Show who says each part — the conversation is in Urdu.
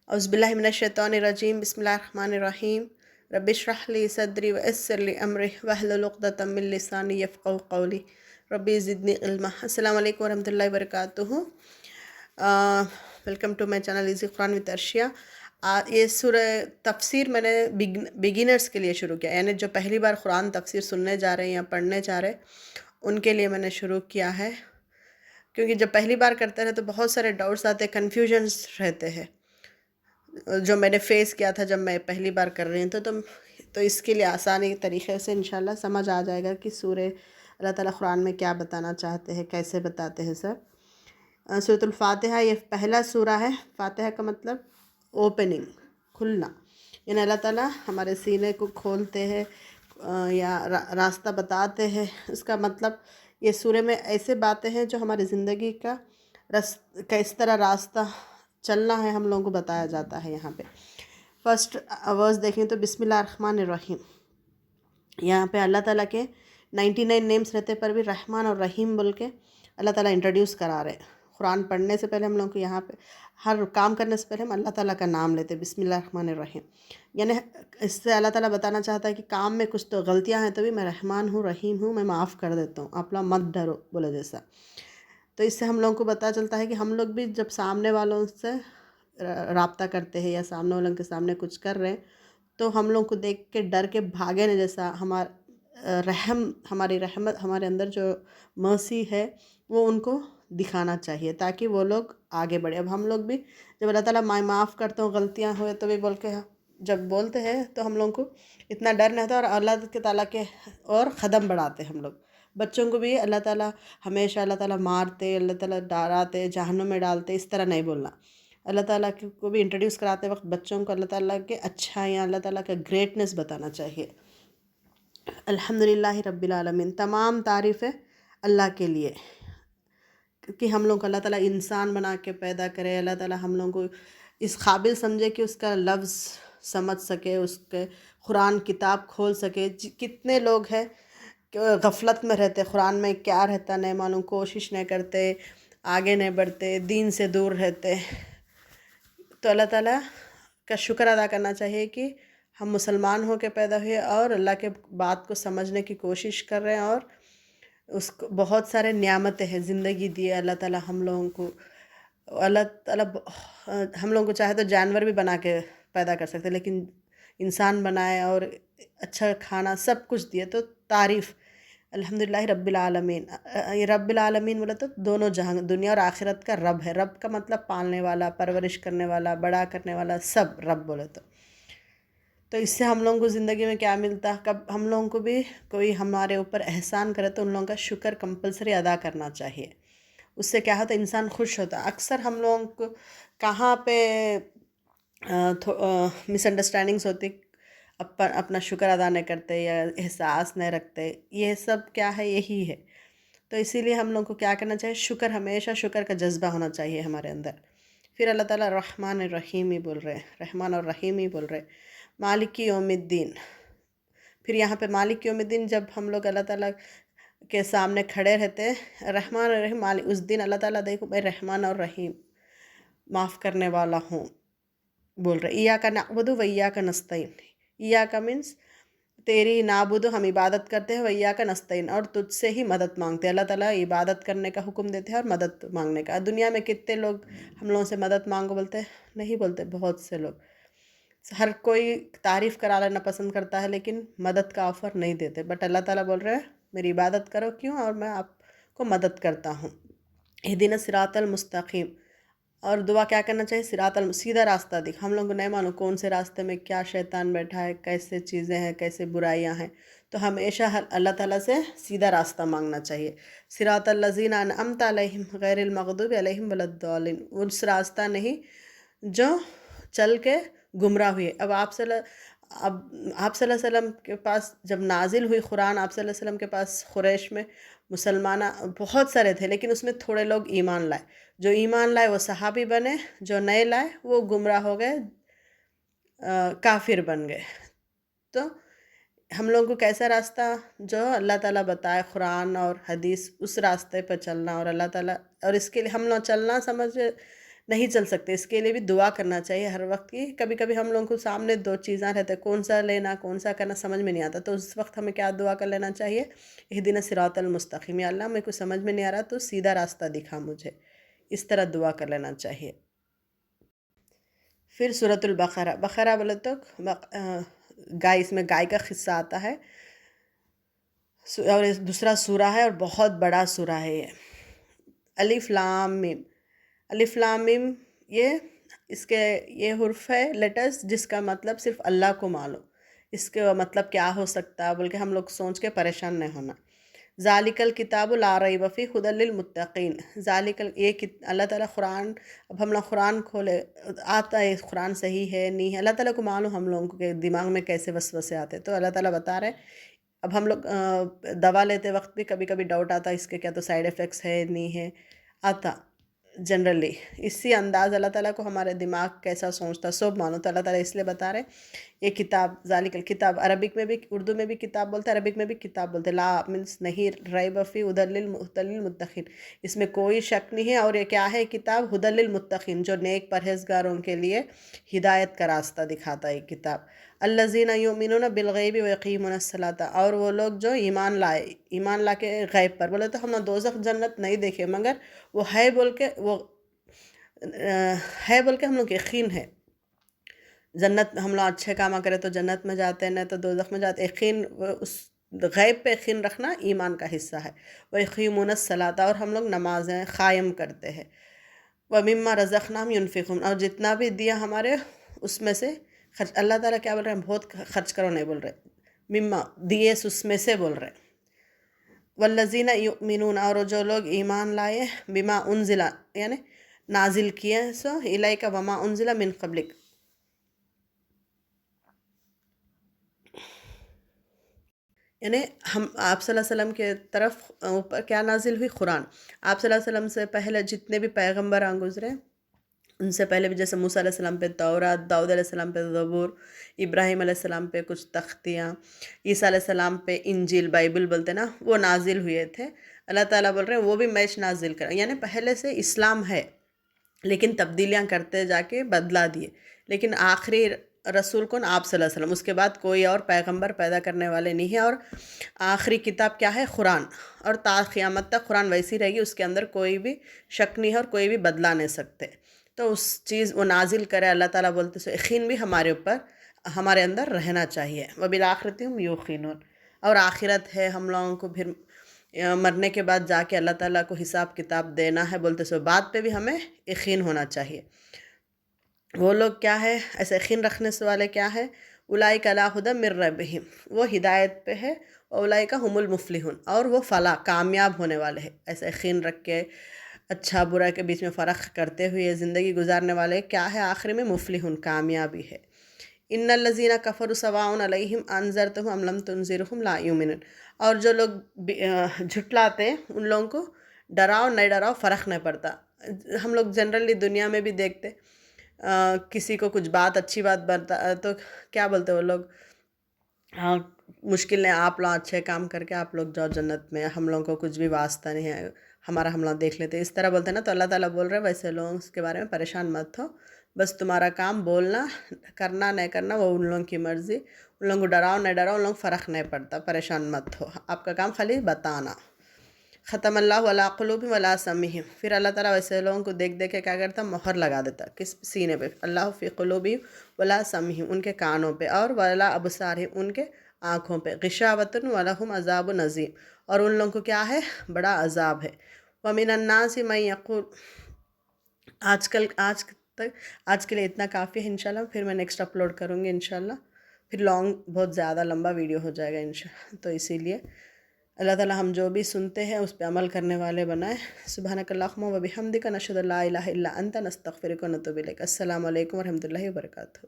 Speaker 1: اعوذ باللہ من الشیطان الرجیم بسم اللہ الرحمن الرحیم رب اشرح لی صدری ویسر لی امری واحلل عقدۃ من لسانی یفقهوا قولی ربی زدنی علما۔ السلام علیکم ورحمۃ اللہ وبرکاتہ۔ Welcome to my channel easy Quran with Arshia. یہ سورہ تفسیر میں نے بگنرز کے لیے شروع کیا، یعنی جو پہلی بار قرآن تفسیر سننے جا رہے ہیں یا پڑھنے جا رہے ان کے لیے میں نے شروع کیا ہے، کیونکہ جب پہلی بار کرتے رہے تو بہت سارے ڈاؤٹس آتے، کنفیوژنس رہتے ہیں جو میں نے فیس کیا تھا جب میں پہلی بار کر رہی ہوں۔ تو اس کے لیے آسانی طریقے سے انشاءاللہ سمجھ آ جائے گا کہ سورہ اللہ تعالیٰ قرآن میں کیا بتانا چاہتے ہیں، کیسے بتاتے ہیں سب۔ سورۃ الفاتحہ یہ پہلا سورہ ہے۔ فاتحہ کا مطلب اوپننگ، کھلنا، یعنی اللہ تعالیٰ ہمارے سینے کو کھولتے ہیں یا راستہ بتاتے ہیں۔ اس کا مطلب یہ سورہ میں ایسے باتیں ہیں جو ہماری زندگی کا کس طرح راستہ چلنا ہے ہم لوگوں کو بتایا جاتا ہے۔ یہاں پہ فرسٹ ورس دیکھیں تو بسم اللہ الرحمن الرحیم، یہاں پہ اللہ تعالیٰ کے 99 نیمز رہتے پر بھی رحمان اور رحیم بول کے اللہ تعالیٰ انٹروڈیوس کرا رہے ہیں۔ قرآن پڑھنے سے پہلے ہم لوگوں کو یہاں پہ ہر کام کرنے سے پہلے ہم اللہ تعالیٰ کا نام لیتے، بسم اللہ الرحمن الرحیم، یعنی اس سے اللہ تعالیٰ بتانا چاہتا ہے کہ کام میں کچھ تو غلطیاں ہیں تو بھی میں رحمان ہوں، رحیم ہوں، میں معاف کر دیتا ہوں، آپ لوگ مت ڈرو بولے جیسا۔ تو اس سے ہم لوگوں کو پتہ چلتا ہے کہ ہم لوگ بھی جب سامنے والوں سے رابطہ کرتے ہیں یا سامنے والوں کے سامنے کچھ کر رہے ہیں تو ہم لوگوں کو دیکھ کے ڈر کے بھاگے نہیں، جیسا ہماری رحمت ہمارے اندر جو مرسی ہے وہ ان کو دکھانا چاہیے تاکہ وہ لوگ آگے بڑھے۔ اب ہم لوگ بھی جب اللہ تعالیٰ میں معاف کرتا ہوں، غلطیاں ہوئے تو بھی بول کے جب بولتے ہیں تو ہم لوگوں کو اتنا ڈر نہیں ہوتا، اور اللہ کے تعالیٰ کے اور قدم بڑھاتے ہم لوگ۔ بچوں کو بھی اللہ تعالیٰ ہمیشہ اللہ تعالیٰ مارتے، اللہ تعالیٰ ڈراتے، جہنم میں ڈالتے، اس طرح نہیں بولنا۔ اللہ تعالیٰ کو بھی انٹروڈیوس کراتے وقت بچوں کو اللہ تعالیٰ کے اچھائیاں، اللہ تعالیٰ کا گریٹنس بتانا چاہیے۔ الحمدللہ رب العالمین، تمام تعریفیں اللہ کے لیے کہ ہم لوگ کو اللہ تعالیٰ انسان بنا کے پیدا کرے، اللہ تعالیٰ ہم لوگوں کو اس قابل سمجھے کہ اس کا لفظ سمجھ سکے، اس کے قرآن کتاب کھول سکے۔ کتنے لوگ ہیں کہ غفلت میں رہتے، قرآن میں کیا رہتا نہیں معلوم، کوشش نہیں کرتے، آگے نہیں بڑھتے، دین سے دور رہتے۔ تو اللہ تعالیٰ کا شکر ادا کرنا چاہیے کہ ہم مسلمان ہو کے پیدا ہوئے اور اللہ کے بات کو سمجھنے کی کوشش کر رہے ہیں، اور اس کو بہت سارے نعمتیں ہیں، زندگی دی ہے اللہ تعالیٰ ہم لوگوں کو۔ اللہ تعالیٰ ہم لوگوں کو چاہے تو جانور بھی بنا کے پیدا کر سکتے، لیکن انسان بنائے اور اچھا کھانا سب کچھ دیے، تو تعریف الحمدللہ رب العالمین۔ یہ رب العالمین بولا تو دونوں جہاں، دنیا اور آخرت کا رب ہے۔ رب کا مطلب پالنے والا، پرورش کرنے والا، بڑا کرنے والا، سب رب بولے تو اس سے ہم لوگوں کو زندگی میں کیا ملتا، کب ہم لوگوں کو بھی کوئی ہمارے اوپر احسان کرے تو ان لوگوں کا شکر کمپلسری ادا کرنا چاہیے۔ اس سے کیا ہوتا ہے، انسان خوش ہوتا ہے۔ اکثر ہم لوگوں کو کہاں پہ مس انڈرسٹینڈنگس ہوتی، اپنا شکر ادا نہیں کرتے یا احساس نہیں رکھتے، یہ سب کیا ہے، یہی ہے۔ تو اسی لیے ہم لوگوں کو کیا کرنا چاہیے، شکر، ہمیشہ شکر کا جذبہ ہونا چاہیے ہمارے اندر۔ پھر اللہ تعالیٰ رحمان الرحیم ہی بول رہے، رحمان اور رحیم ہی بول رہے، مالک یوم الدین۔ پھر یہاں پہ مالک یوم الدین جب ہم لوگ اللہ تعالیٰ کے سامنے کھڑے رہتے، رحمان اور رحیم، اس دن اللہ تعالیٰ دیکھو میں رحمان اور رحیم، معاف کرنے والا ہوں بول رہے۔ ایاک نعبد و ایاک نستعین، ایاک مینس تیری نعبد، ہم عبادت کرتے ہیں، و ایاک نستعین، اور تجھ سے ہی مدد مانگتے ہیں۔ اللہ تعالیٰ عبادت کرنے کا حکم دیتے ہیں اور مدد مانگنے کا۔ دنیا میں کتنے لوگ ہم لوگوں سے مدد مانگو بولتے، نہیں بولتے، بہت سے لوگ، ہر کوئی تعریف کرا لینا پسند کرتا ہے لیکن مدد کا آفر نہیں دیتے، بٹ اللہ تعالیٰ بول رہے ہیں میری عبادت کرو، کیوں، اور میں آپ کو مدد کرتا ہوں۔ اہدنا الصراط المستقیم، اور دعا کیا کرنا چاہیے، سیدھا راستہ دکھ۔ ہم لوگوں کو نہیں معلوم کون سے راستے میں کیا شیطان بیٹھا ہے، کیسے چیزیں ہیں، کیسے برائیاں ہیں، تو ہمیشہ اللہ تعالیٰ سے سیدھا راستہ مانگنا چاہیے۔ صراط الذین انعمت علیہم غیر المغضوب علیہم ولا الضالین، اس راستہ نہیں جو چل کے گمراہ ہوئے۔ اب آپ صلی اللہ علیہ وسلم کے پاس جب نازل ہوئی قرآن، آپ صلی اللہ علیہ وسلم کے پاس قریش میں مسلمان بہت سارے تھے، لیکن اس میں تھوڑے لوگ ایمان لائے۔ جو ایمان لائے وہ صحابی بنے، جو نہیں لائے وہ گمراہ ہو گئے، کافر بن گئے۔ تو ہم لوگوں کو کیسا راستہ، جو اللہ تعالیٰ بتائے قرآن اور حدیث، اس راستے پہ چلنا، اور اللہ تعالیٰ، اور اس کے لیے ہم لوگ چلنا سمجھ نہیں چل سکتے، اس کے لیے بھی دعا کرنا چاہیے ہر وقت کی. کبھی کبھی ہم لوگوں کو سامنے دو چیزاں رہتے ہیں، کون سا لینا کون سا کرنا سمجھ میں نہیں آتا، تو اس وقت ہمیں کیا دعا کر لینا چاہیے؟ اہدنا الصراط المستقیم، یا اللہ میرے کو سمجھ میں نہیں آ رہا تو سیدھا راستہ دکھا مجھے. اس طرح دعا کر لینا چاہیے. پھر سورۃ البقرہ. بقرہ بولے تو گائے، اس میں گائے کا قصہ آتا ہے، اور دوسرا سورہ ہے اور بہت بڑا سورہ ہے یہ. الف لام میم. الف لام میم یہ اس کے یہ حرف ہے، لیٹرز، جس کا مطلب صرف اللہ کو معلوم. اس کا مطلب کیا ہو سکتا ہے بول کے ہم لوگ سوچ کے پریشان نہیں ہونا. ذالک الکتاب لا ریب فیہ ھدی للمتقین. ذالک یہ اللہ تعالیٰ قرآن، اب ہم لوگ قرآن کھولے آتا ہے قرآن صحیح ہے نہیں ہے، اللہ تعالیٰ کو معلوم ہم لوگوں کے دماغ میں کیسے وسوسے آتے. تو اللہ تعالیٰ بتا رہے. اب ہم لوگ دوا لیتے وقت بھی کبھی کبھی ڈاؤٹ آتا ہے اس کے کیا تو سائیڈ افیکٹس ہے نہیں ہے، آتا جنرلی. اسی انداز اللہ تعالیٰ کو ہمارے دماغ کیسا سوچتا سب مانو، تو اللہ تعالیٰ اس لیے بتا رہے یہ کتاب ذالک الکتاب. عربک میں بھی، اردو میں بھی کتاب بولتے، عربک میں بھی کتاب بولتے. لا مینس نہیں، ریب فیہ ھدی للمتقین، اس میں کوئی شک نہیں ہے. اور یہ کیا ہے کتاب؟ ھدی للمتقین، جو نیک پرہیزگاروں کے لیے ہدایت کا راستہ دکھاتا ہے یہ کتاب. الذین یؤمنون بالغیب ویقیمون الصلاۃ، اور وہ لوگ جو ایمان لائے، ایمان لا کے غیب پر. بولے تو ہم نے دوزخ جنت نہیں دیکھے، مگر وہ ہے بول کے، وہ ہے بول کے ہم لوگ یقین ہے. جنت ہم لوگ اچھے کام کرے تو جنت میں جاتے ہیں، نہیں تو دوزخ میں جاتے. یقین، اس غیب پہ یقین رکھنا ایمان کا حصہ ہے. ویقیمون الصلاۃ، اور ہم لوگ نمازیں قائم کرتے ہیں. ومما رزقناہم ینفقون، اور جتنا بھی دیا ہمارے اس میں سے خرچ. اللہ تعالیٰ کیا بول رہے ہیں؟ بہت خرچ کرو نہیں بول رہے، مما دیے اس میں سے بول رہے. والذین یؤمنون، اور جو لوگ ایمان لائے، بما انزل یعنی نازل کیے سو الیک وما انزل من قبلک، یعنی ہم آپ صلی اللہ علیہ وسلم کے طرف اوپر کیا نازل ہوئی؟ قرآن. آپ صلی اللہ علیہ وسلم سے پہلے جتنے بھی پیغمبران گزرے، ان سے پہلے بھی جیسے موسیٰ علیہ السلام پہ تورات، داؤد علیہ السلام پہ زبور، ابراہیم علیہ السلام پہ کچھ تختیاں، عیسیٰ علیہ السلام پہ انجیل، بائبل بولتے نا، وہ نازل ہوئے تھے. اللہ تعالیٰ بول رہے ہیں وہ بھی میچ نازل کریں. یعنی پہلے سے اسلام ہے لیکن تبدیلیاں کرتے جا کے بدلا دیے. لیکن آخری رسول کون؟ آپ صلی اللہ علیہ وسلم. اس کے بعد کوئی اور پیغمبر پیدا کرنے والے نہیں ہیں. اور آخری کتاب کیا ہے؟ قرآن. اور تا قیامت تک قرآن ویسی رہے گی، اس کے اندر کوئی بھی شک نہیں ہے اور کوئی بھی بدلا نہیں سکتے. تو اس چیز وہ نازل کرے اللہ تعالیٰ بولتے سو یقین بھی ہمارے اوپر، ہمارے اندر رہنا چاہیے. وبالآخرۃ ہم یوقنون، اور آخرت ہے ہم لوگوں کو پھر مرنے کے بعد جا کے اللہ تعالیٰ کو حساب کتاب دینا ہے بولتے سو بات پہ بھی ہمیں یقین ہونا چاہیے. وہ لوگ کیا ہے ایسے یقین رکھنے سے والے کیا ہے؟ اولئک علی ھدی من ربہم، وہ ہدایت پہ ہے. اولئک ھم المفلحون، اور وہ فلاح کامیاب ہونے والے ہیں. ایسے یقین رکھ کے اچھا برا کے بیچ میں فرق کرتے ہوئے زندگی گزارنے والے کیا ہے؟ آخر میں مفلحون، کامیابی ہے. ان الذین کفروا سواء علیہم انذرتہم ام لم تنذرہم لا یؤمنون، اور جو لوگ جھٹلاتے ہیں ان لوگوں کو ڈراؤ نہیں ڈراؤ فرق نہیں پڑتا. ہم لوگ جنرلی دنیا میں بھی دیکھتے، کسی کو کچھ بات اچھی بات بتا تو کیا بولتے وہ لوگ؟ ہاں، مشکل ہے، آپ لوگ اچھے کام کر کے آپ لوگ جاؤ جنت میں، ہم لوگوں کو کچھ بھی واسطہ نہیں ہے، ہمارا ہم لوگ دیکھ لیتے، اس طرح بولتے ہیں نا. تو اللہ تعالیٰ بول رہے ویسے لوگوں کے بارے میں پریشان مت ہو، بس تمہارا کام بولنا، کرنا نہیں کرنا وہ ان لوگوں کی مرضی. ان لوگوں کو ڈراؤ نہیں ڈراؤ، ان لوگوں کو فرق نہیں پڑتا، پریشان مت ہو، آپ کا کام خالی بتانا. ختم اللہ علی قلوبہم وعلی سمعہم، پھر اللہ تعالیٰ ویسے لوگوں کو دیکھ دیکھ کے کیا کرتا؟ مہر لگا دیتا. کس سینے پہ؟ اللہ فی قلوبہم وعلی سمعہم، ان کے کانوں پہ، اور وعلی ابصارہم، ان کے آنکھوں پہ. غشاوۃ ولہم عذاب عظیم، اور ان لوگوں کو کیا ہے؟ بڑا عذاب ہے. ومن الناس من یقول، آج کے لیے اتنا کافی ہے. انشاءاللہ پھر میں نیکسٹ اپلوڈ کروں گی انشاءاللہ. پھر بہت زیادہ لمبا ویڈیو ہو جائے گا انشاءاللہ. تو اسی لیے اللہ تعالیٰ ہم جو بھی سنتے ہیں اس پہ عمل کرنے والے بنائے. سبحانک اللہم و بحمدک، نشہد ان لا الہ الا انت، نستغفرک و نتوب الیک. السلام علیکم و رحمۃ اللہ وبرکاتہ.